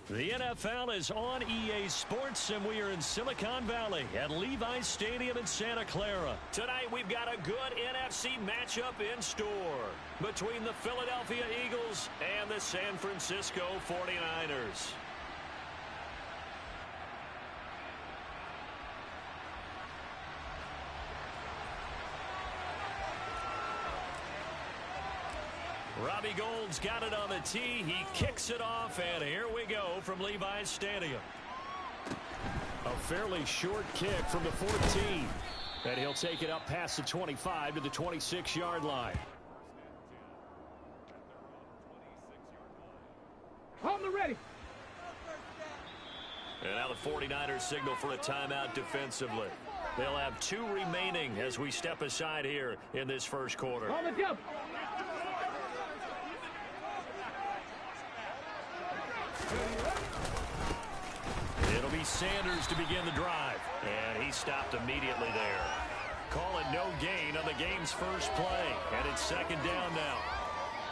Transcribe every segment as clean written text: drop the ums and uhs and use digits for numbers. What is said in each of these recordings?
The NFL is on EA Sports, and we are in Silicon Valley at Levi's Stadium in Santa Clara. Tonight, we've got a good NFC matchup in store between the Philadelphia Eagles and the San Francisco 49ers. Robbie Gould's got it on the tee. He kicks it off, and here we go from Levi's Stadium. A fairly short kick from the 14. And he'll take it up past the 25 to the 26-yard line. Hold them ready. And now the 49ers signal for a timeout defensively. They'll have 2 remaining as we step aside here in this first quarter. On the jump. It'll be Sanders to begin the drive. And he stopped immediately there. Call it no gain on the game's first play. And it's second down now.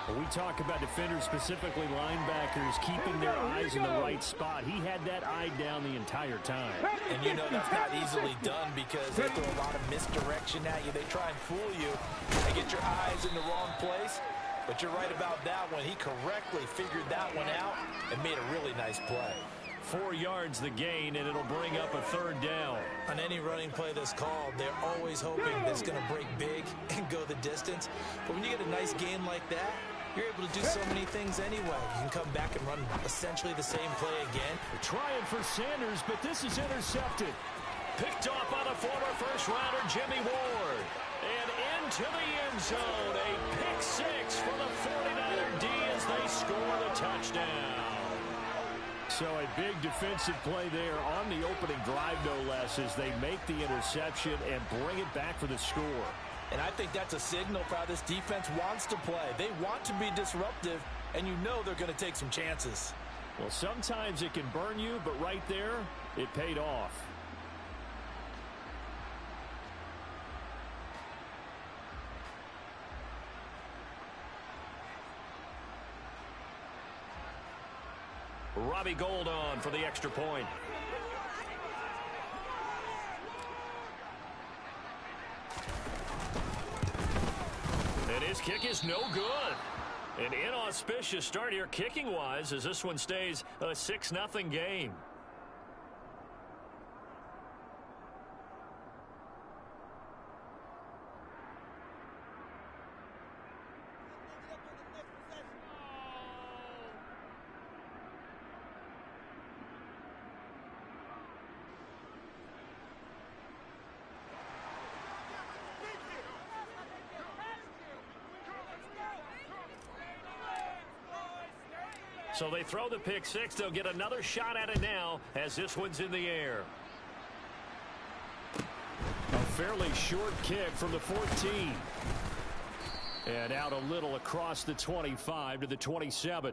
When we talk about defenders, specifically linebackers, keeping their eyes in the right spot, he had that eye down the entire time. And you know that's not easily done because they throw a lot of misdirection at you. They try and fool you and get your eyes in the wrong place. But you're right about that one. He correctly figured that one out and made a really nice play. 4 yards the gain, and it'll bring up a third down. On any running play that's called, they're always hoping that it's going to break big and go the distance. But when you get a nice gain like that, you're able to do so many things anyway. You can come back and run essentially the same play again. They're trying for Sanders, but this is intercepted. Picked off by the former first-rounder Jimmy Ward. And into the end zone, a pick six for the 49er D as they score the touchdown. So a big defensive play there on the opening drive, no less, as they make the interception and bring it back for the score. And I think that's a signal for how this defense wants to play. They want to be disruptive, and you know they're going to take some chances. Well, sometimes it can burn you, but right there, it paid off. Robbie Gould on for the extra point. And his kick is no good. An inauspicious start here kicking-wise as this one stays a 6-0 game. So they throw the pick six. They'll get another shot at it now as this one's in the air. A fairly short kick from the 14. And out a little across the 25 to the 27.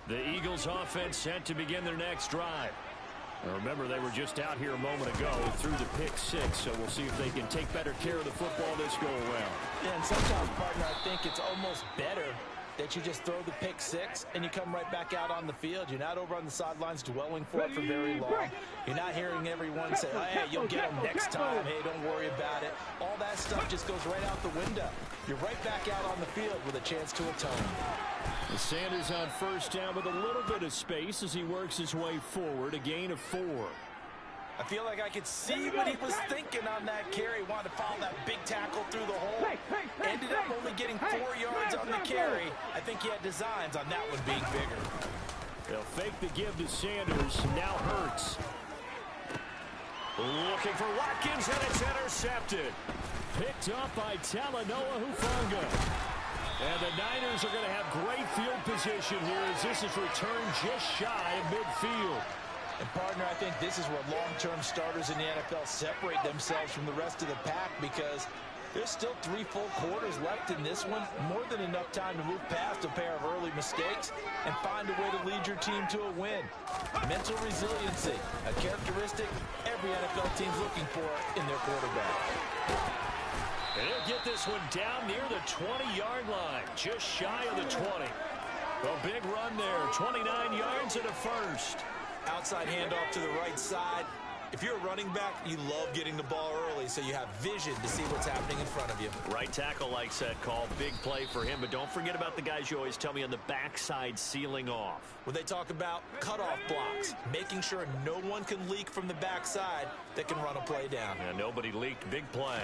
The Eagles offense set to begin their next drive. Now remember, they were just out here a moment ago through the pick six, so we'll see if they can take better care of the football this go-around. Yeah, and sometimes, partner, I think it's almost better that you just throw the pick six and you come right back out on the field. You're not over on the sidelines dwelling for it for very long. You're not hearing everyone say, oh, hey, you'll get them next time. Hey, don't worry about it. All that stuff just goes right out the window. You're right back out on the field with a chance to atone. Sanders on first down with a little bit of space as he works his way forward, a gain of 4. I feel like I could see what he was thinking on that carry. Wanted to follow that big tackle through the hole. Ended up only getting 4 yards on the carry. I think he had designs on that one being bigger. They'll fake the give to Sanders. Now Hurts. Looking for Watkins, and it's intercepted. Picked up by Talanoa Hufanga. And the Niners are going to have great field position here as this is returned just shy of midfield. And, partner, I think this is where long-term starters in the NFL separate themselves from the rest of the pack because there's still 3 full quarters left in this one. More than enough time to move past a pair of early mistakes and find a way to lead your team to a win. Mental resiliency, a characteristic every NFL team's looking for in their quarterback. And he'll get this one down near the 20-yard line, just shy of the 20. A big run there, 29 yards and a first. Outside handoff to the right side. If you're a running back, you love getting the ball early so you have vision to see what's happening in front of you. Right tackle likes that call. Big play for him, but don't forget about the guys you always tell me on the backside sealing off. When they talk about cutoff blocks, making sure no one can leak from the backside that can run a play down. Yeah, nobody leaked. Big play.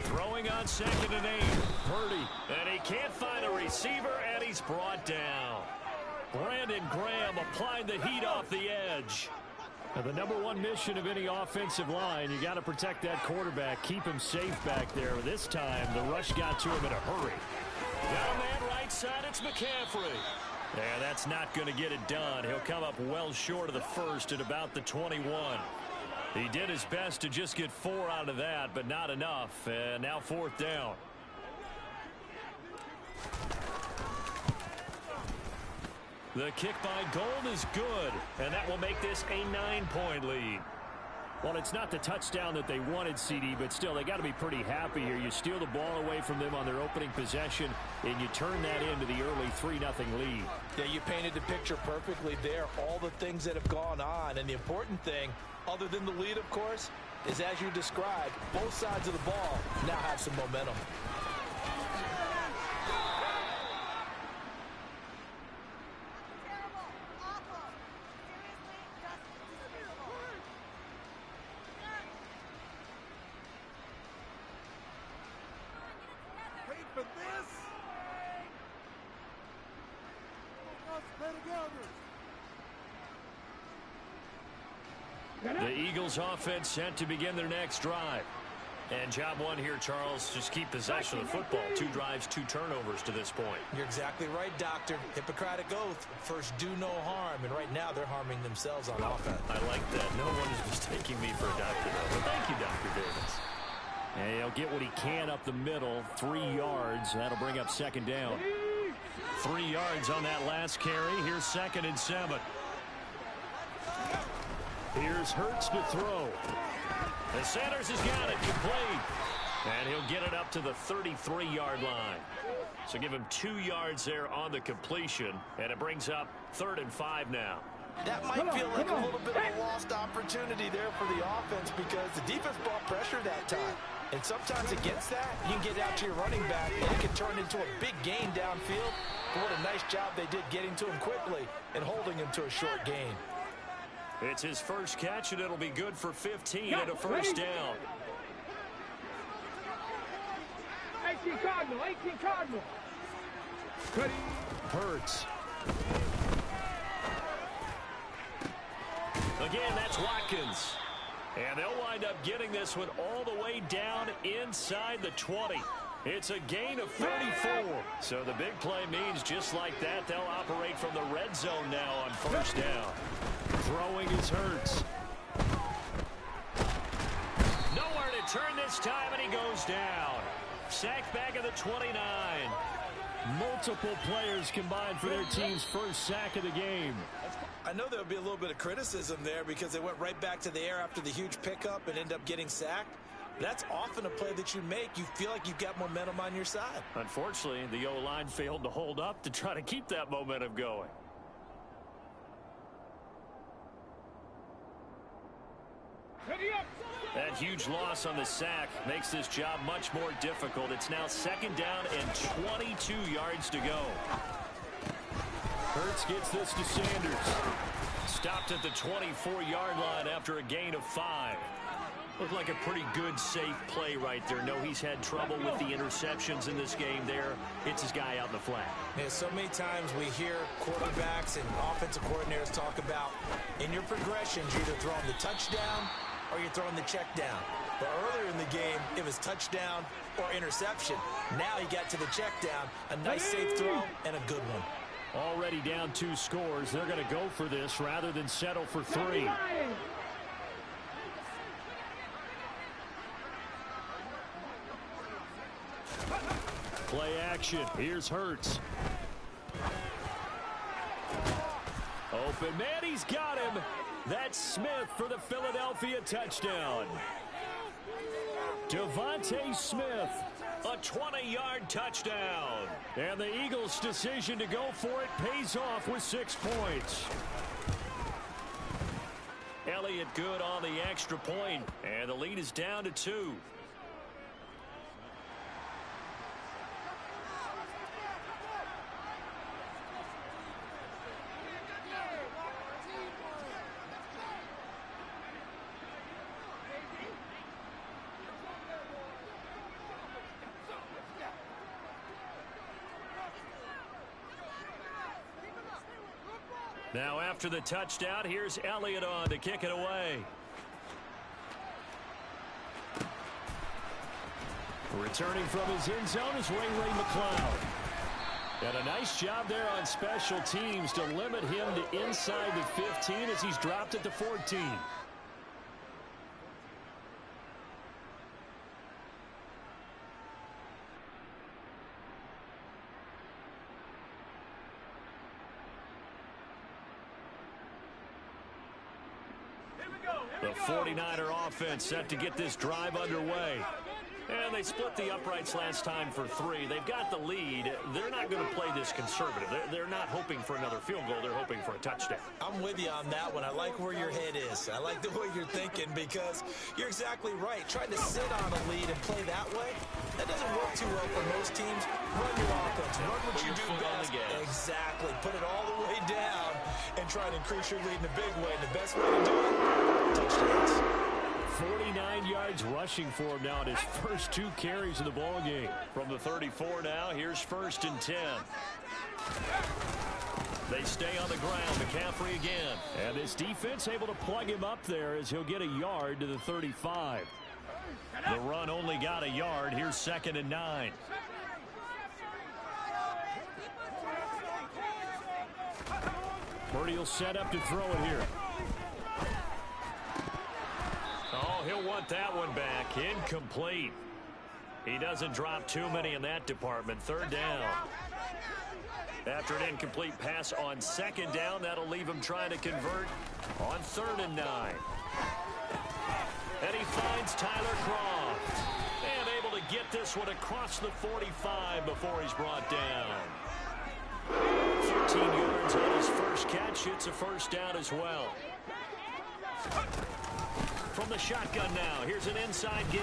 Throwing on 2nd and 8. Purdy. And he can't find a receiver, and he's brought down. Brandon Graham applied the heat off the edge. Now, the #1 mission of any offensive line, you got to protect that quarterback, keep him safe back there. This time, the rush got to him in a hurry. Down that right side, it's McCaffrey. Yeah, that's not going to get it done. He'll come up well short of the first at about the 21. He did his best to just get 4 out of that, but not enough. And now 4th down. The kick by Gold is good, and that will make this a 9-point lead. Well, it's not the touchdown that they wanted, CD, but still, they got to be pretty happy here. You steal the ball away from them on their opening possession, and you turn that into the early 3-0 lead. Yeah, you painted the picture perfectly there, all the things that have gone on. And the important thing, other than the lead, of course, is as you described, both sides of the ball now have some momentum. The Eagles offense set to begin their next drive. And job one here, Charles, just keep possession of the football. 2 drives, 2 turnovers to this point. You're exactly right, Doctor. Hippocratic oath. First, do no harm. And right now, they're harming themselves on offense. I like that. No one is mistaking me for a doctor, though. But thank you, Dr. Davis. And he'll get what he can up the middle. 3 yards. That'll bring up 2nd down. 3 yards on that last carry. Here's 2nd and 7. Here's Hurts to throw. And Sanders has got it complete. And he'll get it up to the 33-yard line. So give him 2 yards there on the completion. And it brings up 3rd and 5 now. That might feel like a little bit of a lost opportunity there for the offense because the defense brought pressure that time. And sometimes against that, you can get out to your running back and it can turn into a big gain downfield. But what a nice job they did getting to him quickly and holding him to a short gain. It's his first catch, and it'll be good for 15 and a first down. 18 Cardinal. Hurts. Again, that's Watkins. And they'll wind up getting this one all the way down inside the 20. It's a gain of 34. So the big play means just like that, they'll operate from the red zone now on first down. Throwing is Hurts. Nowhere to turn this time, and he goes down. Sacked back at the 29. Multiple players combined for their team's first sack of the game. I know there'll be a little bit of criticism there because they went right back to the air after the huge pickup and end up getting sacked. That's often a play that you make. You feel like you've got momentum on your side. Unfortunately, the O-line failed to hold up to try to keep that momentum going. That huge loss on the sack makes this job much more difficult. It's now 2nd down and 22 yards to go. Hurts gets this to Sanders. Stopped at the 24-yard line after a gain of 5. Looked like a pretty good, safe play right there. No, he's had trouble with the interceptions in this game there. Hits his guy out in the flat. Yeah, so many times we hear quarterbacks and offensive coordinators talk about in your progressions, you're either throwing the touchdown or you're throwing the check down. But earlier in the game, it was touchdown or interception. Now he got to the check down, a nice safe throw and a good one. Already down 2 scores. They're going to go for this rather than settle for 3. Play action. Here's Hurts. Open man, he's got him. That's Smith for the Philadelphia touchdown. Devontae Smith, a 20-yard touchdown. And the Eagles' decision to go for it pays off with 6 points. Elliott good on the extra point, and the lead is down to 2. Now after the touchdown, here's Elliott on to kick it away. Returning from his end zone is Ray McCloud. And a nice job there on special teams to limit him to inside the 15 as he's dropped at the 14. The 49er offense set to get this drive underway. And they split the uprights last time for 3. They've got the lead. They're not going to play this conservative. They're not hoping for another field goal. They're hoping for a touchdown. I'm with you on that one. I like where your head is. I like the way you're thinking because you're exactly right. Trying to sit on a lead and play that way, that doesn't work too well for most teams. Run your offense. Run what you do best. Exactly. Put it all the way down and try to increase your lead in a big way. And the best way to do it, touchdowns. 49 yards rushing for him now in his first 2 carries of the ball game. From the 34 now, here's 1st and 10. They stay on the ground. McCaffrey again. And this defense able to plug him up there as he'll get a yard to the 35. The run only got a yard. Here's 2nd and 9. Purdy will set up to throw it here. Oh, he'll want that one back. Incomplete. He doesn't drop too many in that department. 3rd down. After an incomplete pass on 2nd down, that'll leave him trying to convert on 3rd and 9. And he finds Tyler Croft. And able to get this one across the 45 before he's brought down. 13 yards on his first catch. It's a 1st down as well. From the shotgun now, here's an inside give.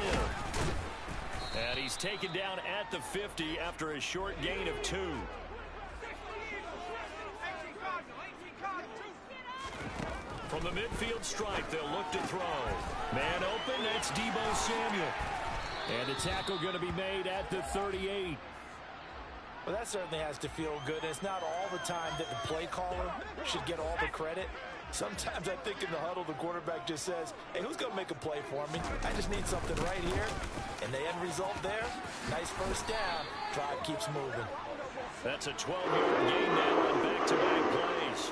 And he's taken down at the 50 after a short gain of 2. From the midfield strike, they'll look to throw. Man open, that's Deebo Samuel. And the tackle going to be made at the 38. Well, that certainly has to feel good. It's not all the time that the play caller should get all the credit. Sometimes I think in the huddle, the quarterback just says, hey, who's going to make a play for me? I just need something right here. And the end result there, nice 1st down. Drive keeps moving. That's a 12-yard gain now on back-to-back plays.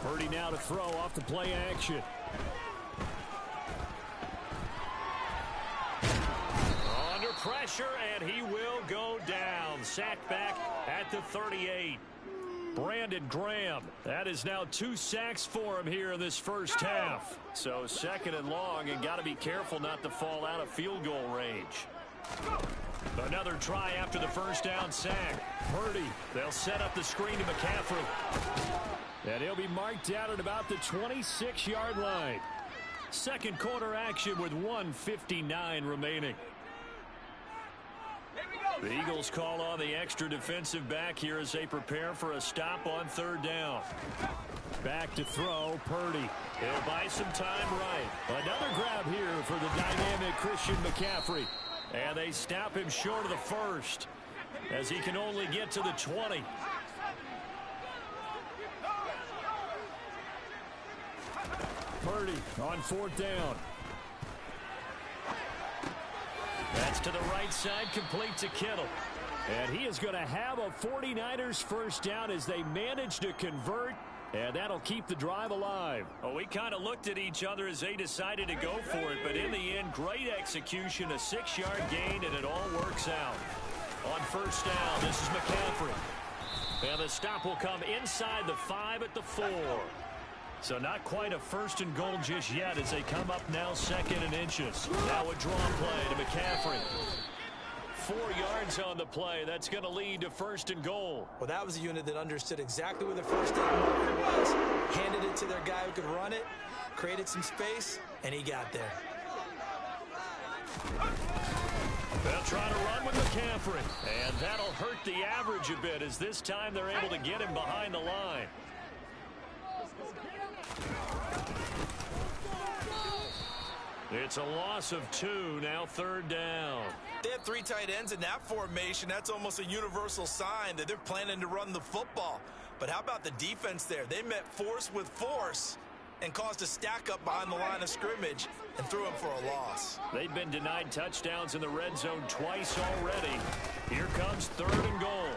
Purdy now to throw off the play action. Under pressure, and he will go down. Sacked back at the 38. Brandon Graham. That is now 2 sacks for him here in this first half. So 2nd and long, and got to be careful not to fall out of field goal range. Another try after the 1st down sack. Purdy, they'll set up the screen to McCaffrey. And he'll be marked out at about the 26-yard line. 2nd quarter action with 1:59 remaining. The Eagles call on the extra defensive back here as they prepare for a stop on 3rd down. Back to throw, Purdy. He'll buy some time right. Another grab here for the dynamic Christian McCaffrey. And they stop him short of the 1st as he can only get to the 20. Purdy on 4th down. That's to the right side, complete to Kittle. And he is going to have a 49ers 1st down as they manage to convert, and that'll keep the drive alive. Well, we kind of looked at each other as they decided to go for it, but in the end, great execution, a 6-yard gain, and it all works out. On 1st down, this is McCaffrey. And the stop will come inside the 5 at the 4. So not quite a 1st and goal just yet as they come up now 2nd and inches. Now a draw play to McCaffrey. 4 yards on the play. That's going to lead to 1st and goal. Well, that was a unit that understood exactly where the first down marker was, handed it to their guy who could run it, created some space, and he got there. They'll try to run with McCaffrey, and that'll hurt the average a bit as this time they're able to get him behind the line. It's a loss of 2, now 3rd down. They have 3 tight ends in that formation. That's almost a universal sign that they're planning to run the football. But how about the defense there? They met force with force and caused a stack up behind the line of scrimmage and threw him for a loss. They've been denied touchdowns in the red zone twice already. Here comes 3rd and goal.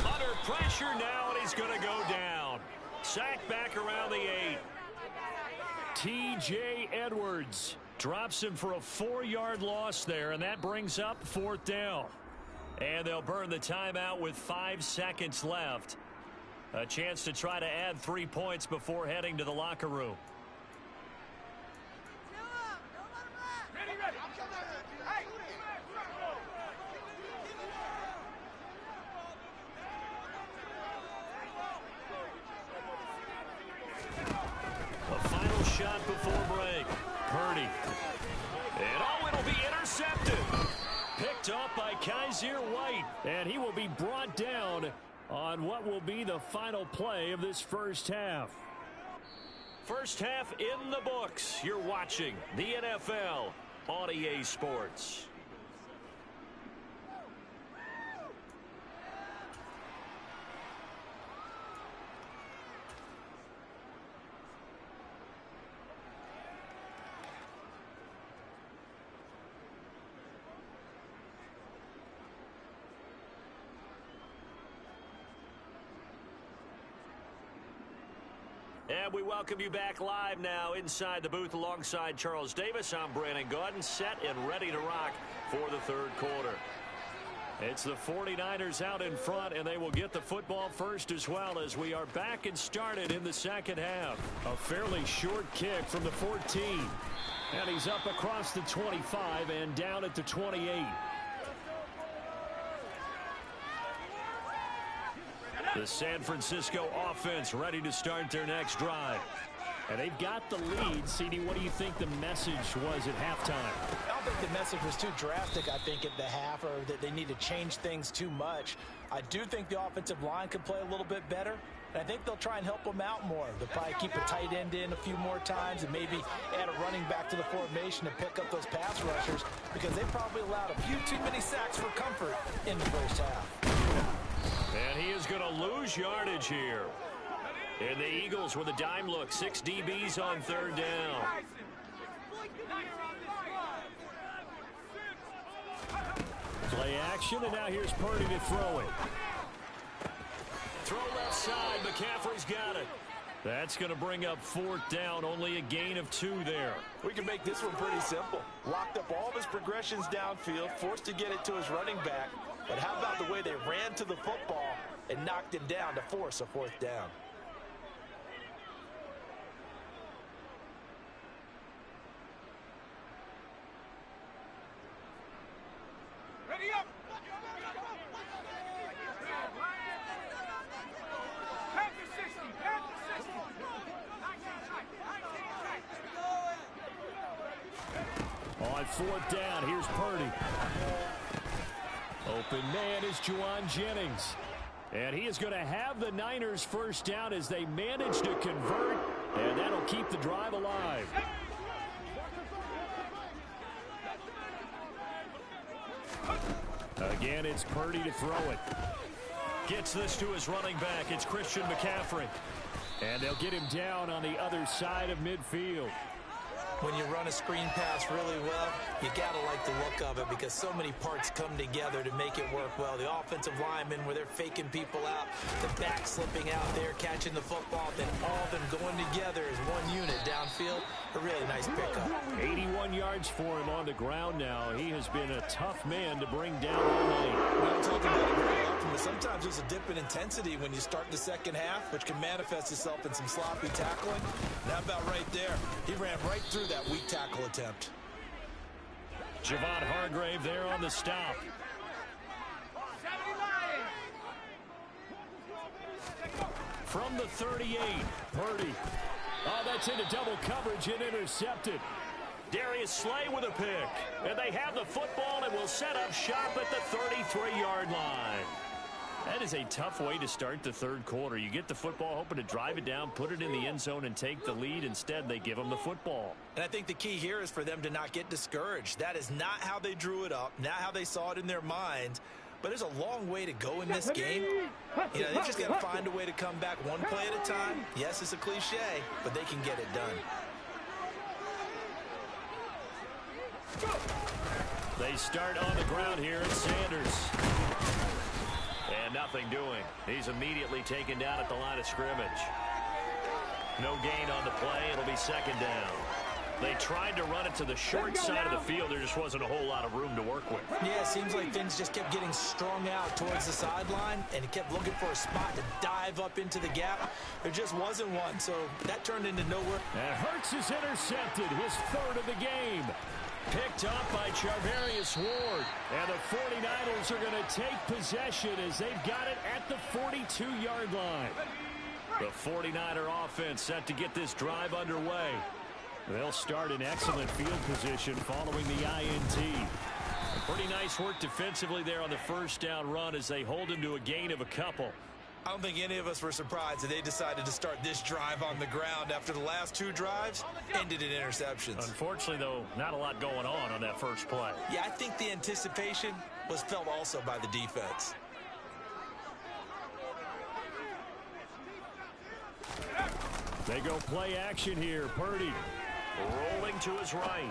Under pressure now, and he's going to go down. Sacked back around the 8. T.J. Edwards drops him for a 4-yard loss there, and that brings up 4th down. And they'll burn the timeout with 5 seconds left. A chance to try to add 3 points before heading to the locker room. A final shot before break. Purdy. And it'll be intercepted. Picked off by Kaiser White. And he will be brought down on what will be the final play of this first half. First half in the books. You're watching the NFL on EA Sports. And we welcome you back live now inside the booth alongside Charles Davis. I'm Brandon Gaudin, set and ready to rock for the 3rd quarter. It's the 49ers out in front, and they will get the football first as well as we are back and started in the 2nd half. A fairly short kick from the 14. And he's up across the 25 and down at the 28. The San Francisco offense ready to start their next drive. And they've got the lead. CD, what do you think the message was at halftime? I don't think the message was too drastic, I think, at the half, or that they need to change things too much. I do think the offensive line could play a little bit better. And I think they'll try and help them out more. They'll probably keep a tight end in a few more times and maybe add a running back to the formation to pick up those pass rushers, because they probably allowed a few too many sacks for comfort in the first half. And he is going to lose yardage here. And the Eagles with a dime look. 6 DBs on 3rd down. Play action, and now here's Purdy to throw it. Throw left side. McCaffrey's got it. That's going to bring up 4th down. Only a gain of 2 there. We can make this one pretty simple. Locked up all of his progressions downfield, forced to get it to his running back. But how about the way they ran to the football and knocked him down to force a 4th down? Ready up! Pass the 60! Pass the 60! On 4th down, here's Purdy. Open man is Juwan Jennings. And he is going to have the Niners first down as they manage to convert. And that'll keep the drive alive. Again, it's Purdy to throw it. Gets this to his running back. It's Christian McCaffrey. And they'll get him down on the other side of midfield. When you run a screen pass really well, you got to like the look of it because so many parts come together to make it work well. The offensive linemen, where they're faking people out, the back slipping out there, catching the football, then all of them going together as one unit downfield. A really nice pickup. 81 yards for him on the ground now. He has been a tough man to bring down all night. We don't talk about it very often, but sometimes sometimes there's a dip in intensity when you start the second half, which can manifest itself in some sloppy tackling. And how about right there? He ran right through that weak tackle attempt. Javon Hargrave there on the stop. From the 38, Purdy. Oh, that's into double coverage and intercepted. Darius Slay with a pick. And they have the football and will set up shop at the 33-yard line. That is a tough way to start the third quarter. You get the football, hoping to drive it down, put it in the end zone, and take the lead. Instead, they give them the football. And I think the key here is for them to not get discouraged. That is not how they drew it up, not how they saw it in their minds. But there's a long way to go in this game. You know, they just got to find a way to come back one play at a time. Yes, it's a cliche, but they can get it done. They start on the ground here at Sanders. And nothing doing. He's immediately taken down at the line of scrimmage. No gain on the play. It'll be second down. They tried to run it to the short side of the field. There just wasn't a whole lot of room to work with. Yeah, it seems like things just kept getting strung out towards the sideline, and he kept looking for a spot to dive up into the gap. There just wasn't one, so that turned into nowhere. And Hurts is intercepted, his third of the game. Picked up by Charvarius Ward. And the 49ers are going to take possession as they've got it at the 42-yard line. The 49er offense set to get this drive underway. They'll start in excellent field position following the INT. Pretty nice work defensively there on the first down run as they hold him to a gain of a couple. I don't think any of us were surprised that they decided to start this drive on the ground after the last two drives ended in interceptions. Unfortunately, though, not a lot going on that first play. Yeah, I think the anticipation was felt also by the defense. They go play action here. Purdy rolling to his right.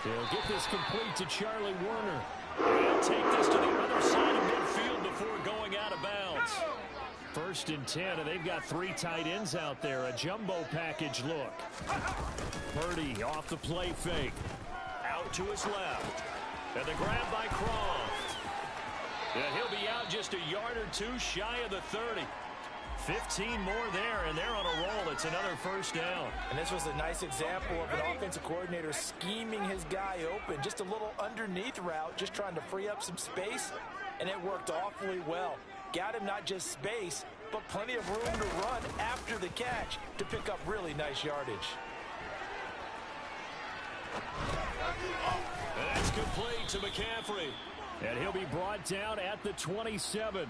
They'll get this complete to Charlie Warner. He'll take this to the other side of midfield before going out of bounds. First and 10, and they've got three tight ends out there. A jumbo package look. Purdy off the play fake. Out to his left. And the grab by Croft. And he'll be out just a yard or two shy of the 30. 15 more there, and they're on a roll. It's another first down. And this was a nice example of an offensive coordinator scheming his guy open. Just a little underneath route, just trying to free up some space, and it worked awfully well. Got him not just space, but plenty of room to run after the catch to pick up really nice yardage. And that's complete to McCaffrey. And he'll be brought down at the 27.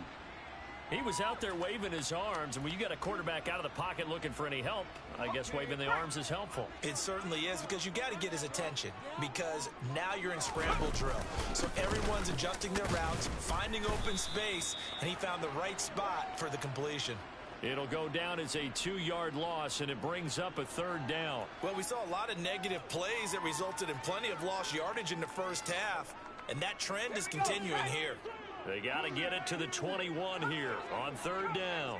He was out there waving his arms, and when you got a quarterback out of the pocket looking for any help, I guess waving the arms is helpful. It certainly is, because you got to get his attention, because now you're in scramble drill. So everyone's adjusting their routes, finding open space, and he found the right spot for the completion. It'll go down as a 2-yard loss, and it brings up a third down. Well, we saw a lot of negative plays that resulted in plenty of lost yardage in the first half, and that trend is continuing here. They got to get it to the 21 here on third down.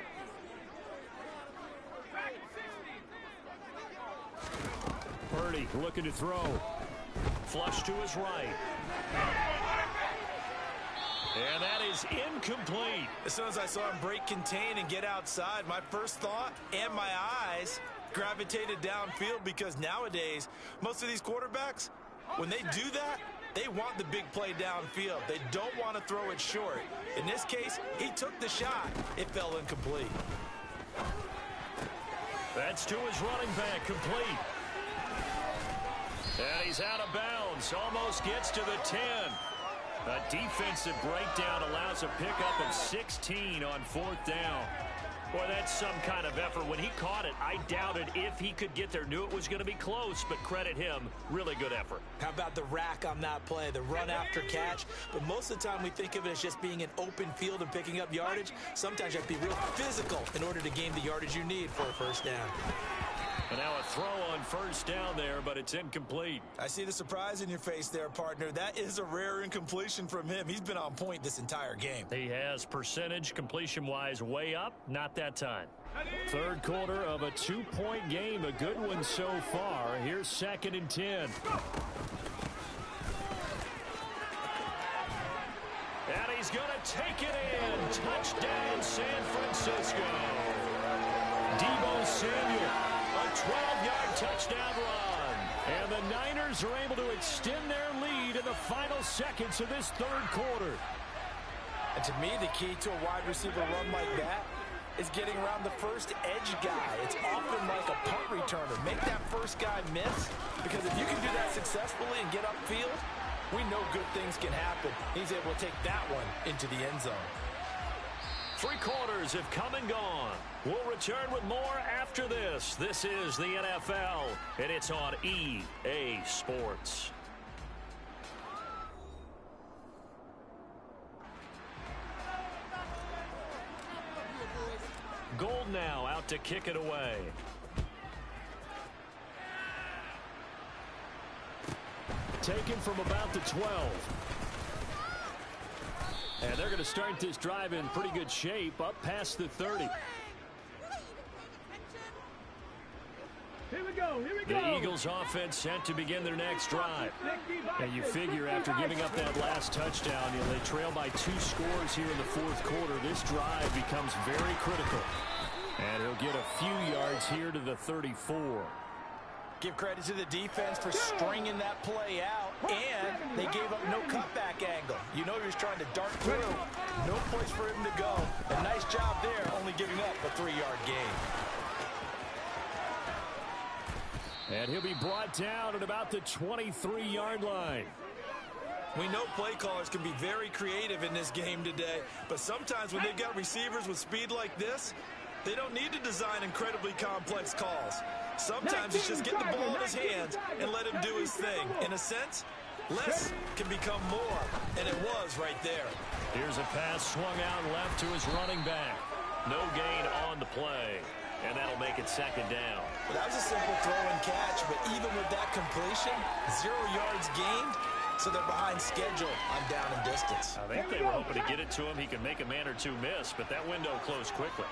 Purdy looking to throw. Flush to his right. And that is incomplete. As soon as I saw him break contain and get outside, my first thought and my eyes gravitated downfield, because nowadays, most of these quarterbacks, when they do that, they want the big play downfield. They don't want to throw it short. In this case, he took the shot. It fell incomplete. That's to his running back, complete. And he's out of bounds. Almost gets to the 10. A defensive breakdown allows a pickup of 16 on fourth down. Boy, that's some kind of effort. When he caught it, I doubted if he could get there. Knew it was going to be close, but credit him. Really good effort. How about the rack on that play, the run after catch? But most of the time we think of it as just being an open field and picking up yardage. Sometimes you have to be real physical in order to gain the yardage you need for a first down. And now a throw on first down there, but it's incomplete. I see the surprise in your face there, partner. That is a rare incompletion from him. He's been on point this entire game. He has percentage completion-wise way up, not that time. Third quarter of a 2-point game, a good one so far. Here's second and 10. And he's going to take it in. Touchdown, San Francisco. Deebo Samuel, a 12-yard touchdown run. And the Niners are able to extend their lead in the final seconds of this third quarter. And to me, the key to a wide receiver run like that is getting around the first edge guy. It's often like a punt returner. Make that first guy miss, because if you can do that successfully and get upfield, we know good things can happen. He's able to take that one into the end zone. 3 quarters have come and gone. We'll return with more after this. This is the NFL, and it's on EA Sports. Gold now out to kick it away. Taken from about the 12. And they're going to start this drive in pretty good shape up past the 30. Here we go. The Eagles offense set to begin their next drive. And you figure after giving up that last touchdown, they trail by 2 scores here in the fourth quarter. This drive becomes very critical. And he'll get a few yards here to the 34. Give credit to the defense for stringing that play out, and they gave up no cutback angle. You know he was trying to dart through. No place for him to go. A nice job there, only giving up a 3-yard gain. And he'll be brought down at about the 23-yard line. We know play callers can be very creative in this game today, but sometimes when they've got receivers with speed like this, they don't need to design incredibly complex calls. Sometimes it's just get the ball in his hands and let him do his thing. In a sense, less can become more, and it was right there. Here's a pass swung out left to his running back. No gain on the play, and that'll make it second down. Well, that was a simple throw and catch, but even with that completion, 0 yards gained, so they're behind schedule on down and distance. I think they were hoping to get it to him. He could make a man or two miss, but that window closed quickly.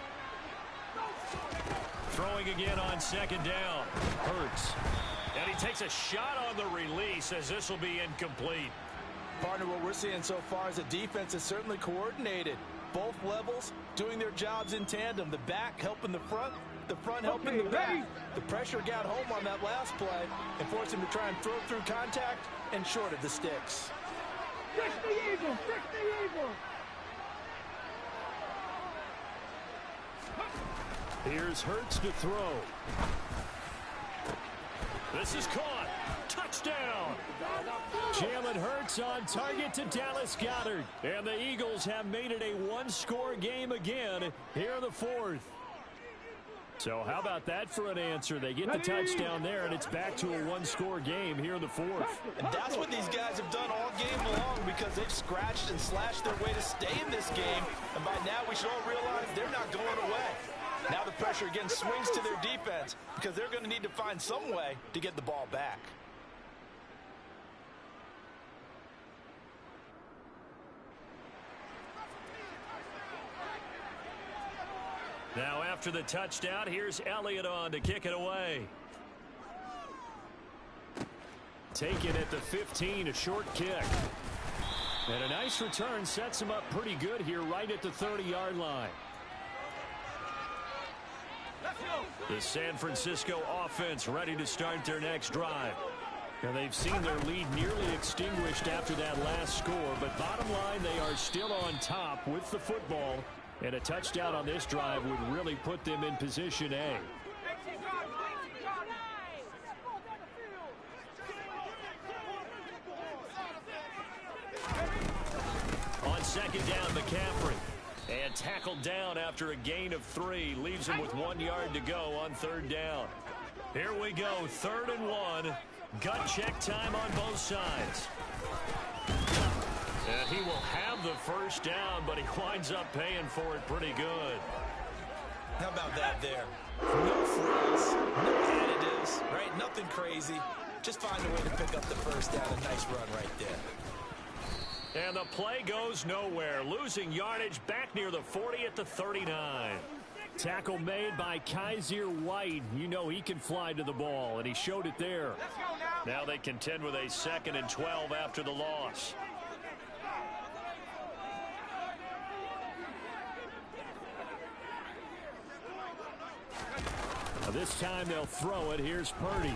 Throwing again on second down. Hurts. And he takes a shot on the release as this will be incomplete. Partner, what we're seeing so far is the defense is certainly coordinated. Both levels doing their jobs in tandem. The back helping the front helping the back. The pressure got home on that last play and forced him to try and throw through contact and short of the sticks. Fix the Eagle! Fix the Eagle! Here's Hurts to throw. This is caught. Touchdown. Jalen Hurts on target to Dallas Goedert. And the Eagles have made it a 1-score game again here in the fourth. So how about that for an answer? They get the touchdown there, and it's back to a 1-score game here in the fourth. And that's what these guys have done all game long, because they've scratched and slashed their way to stay in this game. And by now we should all realize they're not going away. Now the pressure again swings to their defense, because they're going to need to find some way to get the ball back. Now after the touchdown, here's Elliott on to kick it away. Taken at the 15, a short kick. And a nice return sets him up pretty good here right at the 30-yard line. The San Francisco offense ready to start their next drive. And they've seen their lead nearly extinguished after that last score, but bottom line, they are still on top with the football, and a touchdown on this drive would really put them in position A. On second down, McCaffrey. And tackled down after a gain of 3. Leaves him with 1 yard to go on third down. Here we go, 3rd and 1. Gut check time on both sides. And he will have the first down, but he winds up paying for it pretty good. How about that there? No frills, no additives, right? Nothing crazy. Just find a way to pick up the first down. A nice run right there. And the play goes nowhere. Losing yardage back near the 40 at the 39. Tackle made by Kaiser White. You know he can fly to the ball, and he showed it there. Now they contend with a 2nd and 12 after the loss. This time they'll throw it. Here's Purdy.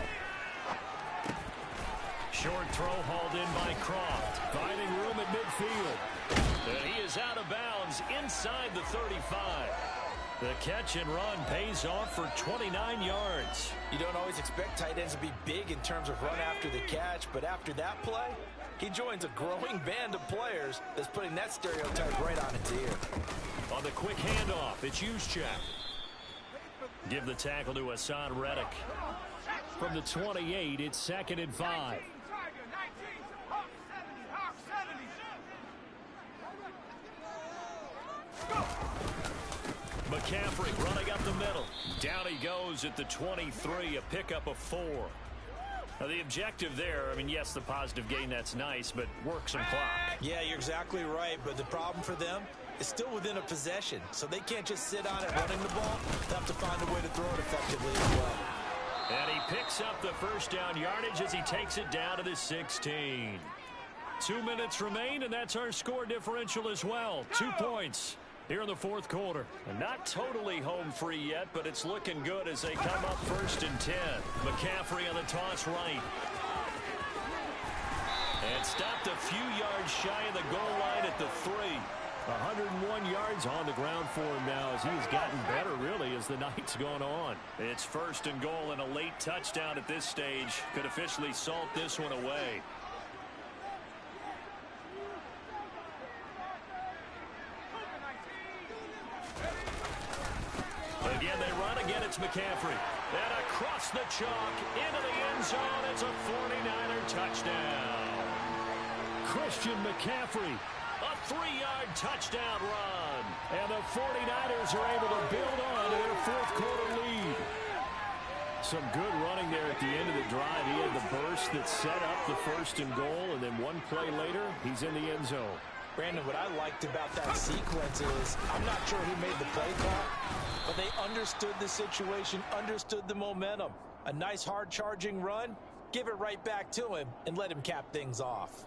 Short throw hauled in by Croft. Finding room at midfield. And he is out of bounds inside the 35. The catch and run pays off for 29 yards. You don't always expect tight ends to be big in terms of run after the catch, but after that play, he joins a growing band of players that's putting that stereotype right on its ear. On the quick handoff, it's Juszczyk. Give the tackle to Hassan Reddick. From the 28, it's 2nd and 5. McCaffrey running up the middle. Down he goes at the 23, a pickup of 4. Now the objective there, I mean, yes, the positive gain, that's nice, but work some clock. Yeah, you're exactly right, but the problem for them is still within a possession, so they can't just sit on it running the ball. They have to find a way to throw it effectively as well. And he picks up the first down yardage as he takes it down to the 16. 2 minutes remain, and that's our score differential as well. 2 points here in the fourth quarter. And not totally home free yet, but it's looking good as they come up 1st and 10. McCaffrey on the toss right. And stopped a few yards shy of the goal line at the 3. 101 yards on the ground for him now as he's gotten better, really, as the night's gone on. It's 1st and goal and a late touchdown at this stage could officially salt this one away. Again, they run. Again, it's McCaffrey. And across the chalk into the end zone. It's a 49er touchdown. Christian McCaffrey. A 3-yard touchdown run. And the 49ers are able to build on to their fourth quarter lead. Some good running there at the end of the drive. He had the burst that set up the 1st and goal, and then one play later, he's in the end zone. Brandon, what I liked about that sequence is I'm not sure who made the play call, but they understood the situation, understood the momentum. A nice hard-charging run, give it right back to him, and let him cap things off.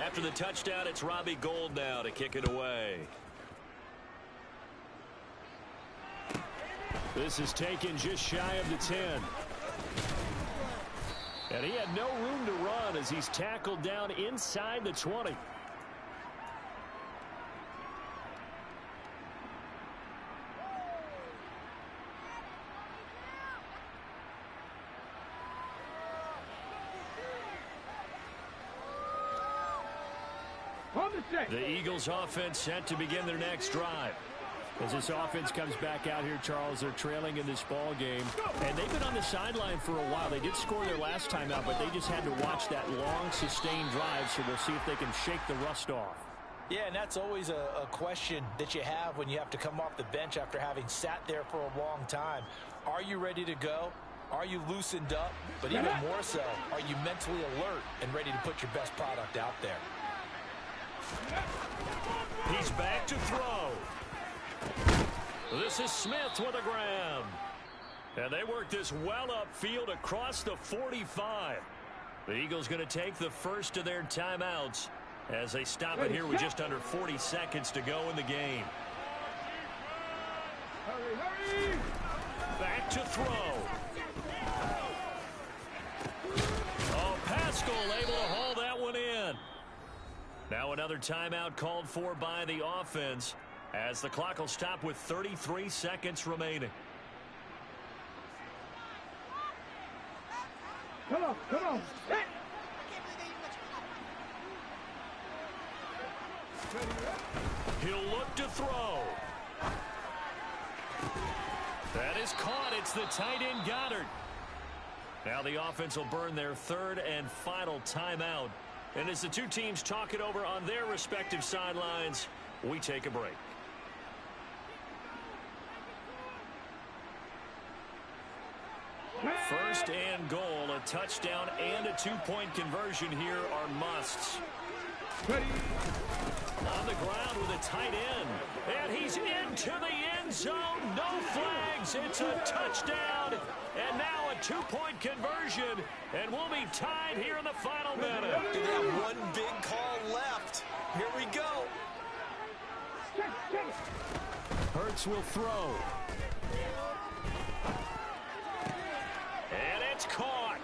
After the touchdown, it's Robbie Gould now to kick it away. This is taken just shy of the 10. And he had no room to run as he's tackled down inside the 20. The Eagles offense set to begin their next drive. As this offense comes back out here, Charles, they're trailing in this ball game. And they've been on the sideline for a while. They did score their last time out, but they just had to watch that long, sustained drive, so we'll see if they can shake the rust off. Yeah, and that's always a question that you have when you have to come off the bench after having sat there for a long time. Are you ready to go? Are you loosened up? But even more so, are you mentally alert and ready to put your best product out there? He's back to throw. This is Smith with a grab. And they work this well upfield across the 45. The Eagles going to take the first of their timeouts as they stop it here with just under 40 seconds to go in the game. Back to throw. Oh, Pascal able to haul that one in. Now another timeout called for by the offense as the clock will stop with 33 seconds remaining. Come on, come on. He'll look to throw. That is caught. It's the tight end Goddard. Now the offense will burn their third and final timeout. And as the two teams talk it over on their respective sidelines, we take a break. First and goal, a touchdown and a two-point conversion here are musts. On the ground with a tight end. And he's into the end zone. No flags. It's a touchdown. And now a two-point conversion. And we'll be tied here in the final minute. They have one big call left. Here we go. Hurts will throw. And it's caught.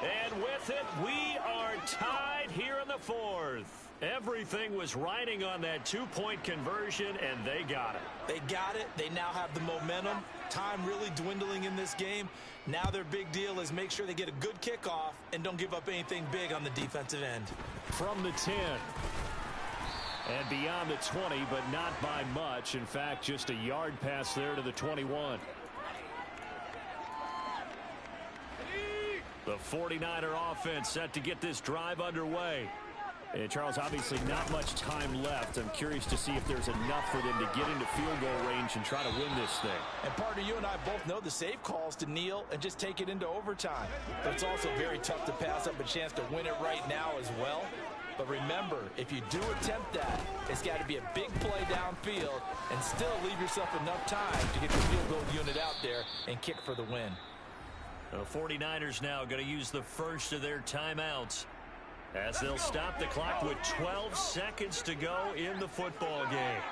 And with it, we are tied here in the fourth. Everything was riding on that two-point conversion, and they got it. They got it. They now have the momentum. Time really dwindling in this game. Now their big deal is make sure they get a good kickoff and don't give up anything big on the defensive end. From the 10. And beyond the 20, but not by much. In fact, just a yard pass there to the 21. The 49er offense set to get this drive underway. And Charles, obviously not much time left. I'm curious to see if there's enough for them to get into field goal range and try to win this thing. And partner, you and I both know the safe calls to kneel and just take it into overtime. But it's also very tough to pass up a chance to win it right now as well. But remember, if you do attempt that, it's got to be a big play downfield and still leave yourself enough time to get the field goal unit out there and kick for the win. The 49ers now going to use the first of their timeouts as they'll stop the clock with 12 seconds to go in the football game.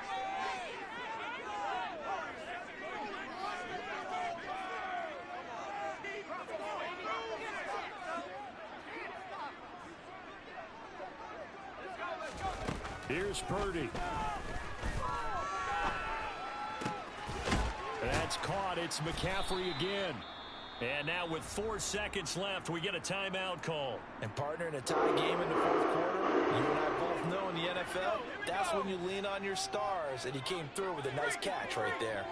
Here's Purdy. That's caught. It's McCaffrey again. And now with 4 seconds left, we get a timeout call. And partner, in a tie game in the fourth quarter, you and I both know in the NFL, that's when you lean on your stars. And he came through with a nice catch right there.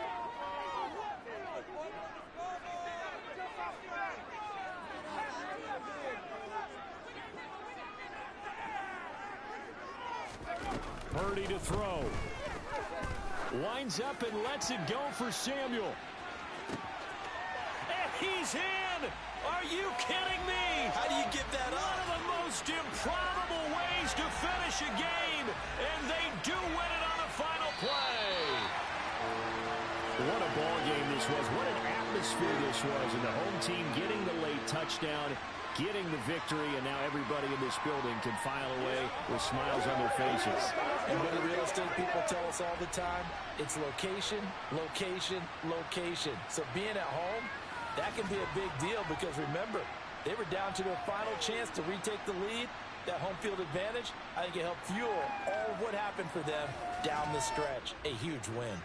Purdy to throw. Winds up and lets it go for Samuel. He's in! Are you kidding me? How do you give that up? One of the most improbable ways to finish a game, and they do win it on the final play. What a ball game this was. What an atmosphere this was. And the home team getting the late touchdown, getting the victory, and now everybody in this building can file away with smiles on their faces. And what the real estate people tell us all the time, it's location, location, location. So being at home, that can be a big deal because, remember, they were down to their final chance to retake the lead. That home field advantage, I think it helped fuel all of what happened for them down the stretch. A huge win.